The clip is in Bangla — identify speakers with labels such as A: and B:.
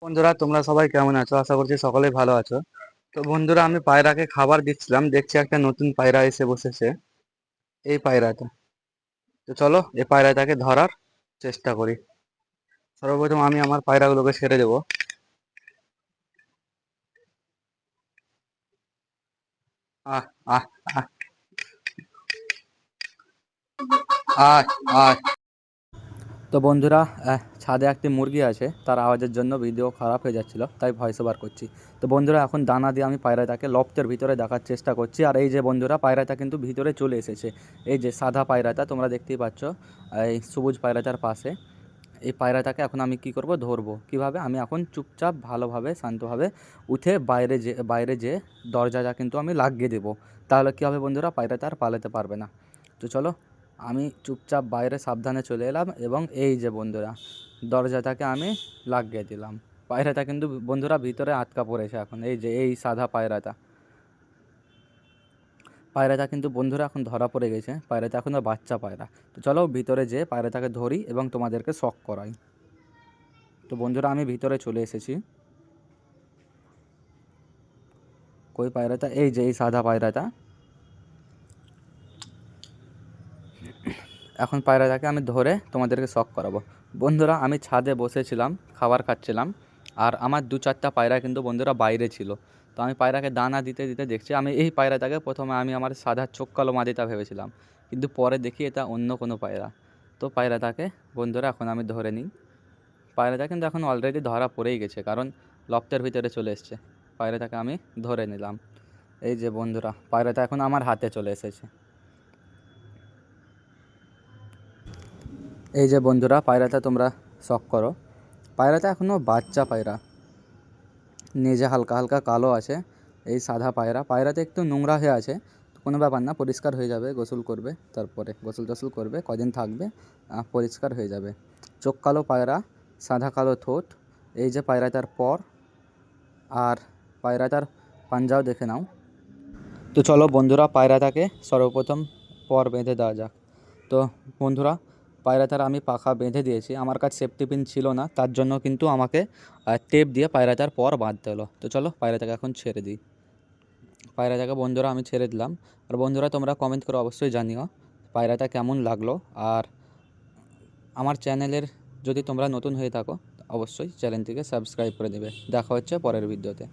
A: বন্ধুরা, তোমরা সবাই কেমন আছো? আশা করছি সকলেই ভালো আছো। তো বন্ধুরা, আমি পায়রাকে খাবার দিচ্ছিলাম, দেখছি একটা নতুন পায়রা এসে বসেছে, এই পায়রাটা। তো চলো এই পায়রাটাকে ধরার চেষ্টা করি। সর্বপ্রথম আমি আমার পায়রাগুলোকে ছেড়ে দেবো। আহ আহ আহ আহ আহ তো বন্ধুরা, ছাদে একটি মুরগি আছে, তার আওয়াজের জন্য ভিডিও খারাপ হয়ে যাচ্ছিল, তাই ভয়েস ওভার করছি। তো বন্ধুরা, এখন দানা দিয়ে আমি পায়রাটাকে লফটের ভিতরে দেখার চেষ্টা করছি। আর এই যে বন্ধুরা, পায়রাটা কিন্তু ভিতরে চলে এসেছে। এই যে সাদা পায়রাটা তোমরা দেখতেই পাচ্ছ, এই সবুজ পায়রাটার পাশে। এই পায়রাটাকে এখন আমি কি করব, ধরবো কিভাবে? আমি এখন চুপচাপ ভালোভাবে শান্তভাবে উঠে বাইরে যে দরজাটা কিন্তু আমি লাগিয়ে দেবো। তাহলে কী হবে বন্ধুরা, পায়রাটা আর পালাতে পারবে না। তো চলো, আমি চুপচাপ বাইরে সাবধানে চলে এলাম এবং এই যে বন্ধুরা, দরজাটাকে আমি লাগিয়ে দিলাম। পায়রাটা কিন্তু বন্ধুরা ভিতরে আটকা পড়েছে এখন। এই যে এই সাদা পায়রাটা, পায়রাটা কিন্তু বন্ধুরা এখন ধরা পড়ে গেছে। পায়রাটা এখনও বাচ্চা পায়রা। তো চলো ভিতরে যেয়ে পায়রাটাকে ধরি এবং তোমাদেরকে শক করাই। তো বন্ধুরা, আমি ভিতরে চলে এসেছি। কই পায়রাটা? এই যে এই সাদা পায়রাটা। এখন পায়রাটাকে আমি ধরে তোমাদেরকে শক করাবো। বন্ধুরা, আমি ছাদে বসেছিলাম, খাবার খাচ্ছিলাম, আর আমার 2-4টা পায়রা কিন্তু বন্ধুরা বাইরে ছিল। তো আমি পায়রাকে দানা দিতে দিতে দেখছি, আমি এই পায়রাটাকে প্রথমে আমি আমার সাদা চোখ কালো মাদিটা ভেবেছিলাম, কিন্তু পরে দেখি এটা অন্য কোনো পায়রা। তো পায়রাটাকে বন্ধুরা এখন আমি ধরে নিই। পায়রাটা কিন্তু এখন অলরেডি ধরা পড়েই গেছে, কারণ লফটের ভিতরে চলে এসছে। পায়রাটাকে আমি ধরে নিলাম। এই যে বন্ধুরা, পায়রাটা এখন আমার হাতে চলে এসেছে। এই যে বন্ধুরা, পায়রাটা তোমরা শখ করো। পায়রাটা এখনও বাচ্চা পায়রা, নিজে হালকা হালকা কালো আছে। এই সাদা পায়রা, পায়রাতে একটু নোংরা হয়ে আছে, কোনো ব্যাপার না, পরিষ্কার হয়ে যাবে। গোসল করবে, তারপরে গোসল টোসল করবে, কদিন থাকবে, পরিষ্কার হয়ে যাবে। চোখ কালো পায়রা, সাদা কালো ঠোঁট। এই যে পায়রাটার পর, আর পায়রাটার পাঞ্জাও দেখে নাও। তো চলো বন্ধুরা, পায়রাটাকে সর্বপ্রথম পর বেঁধে দেওয়া যাক। তো বন্ধুরা, পায়রাটার আমি পাখা বেঁধে দিয়েছি। আমার কাছে সেফটি পিন ছিল না, তার জন্য কিন্তু আমাকে টেপ দিয়ে পায়রাটার পর বাঁধতে হলো। তো চলো পায়রাটাকে এখন ছেড়ে দিই। পায়রাটাকে বন্ধুরা আমি ছেড়ে দিলাম। আর বন্ধুরা, তোমরা কমেন্ট করে অবশ্যই জানিও পায়রাটা কেমন লাগলো। আর আমার চ্যানেলের যদি তোমরা নতুন হয়ে থাকো, অবশ্যই চ্যানেলটিকে সাবস্ক্রাইব করে দেবে। দেখা হচ্ছে পরের ভিডিওতে।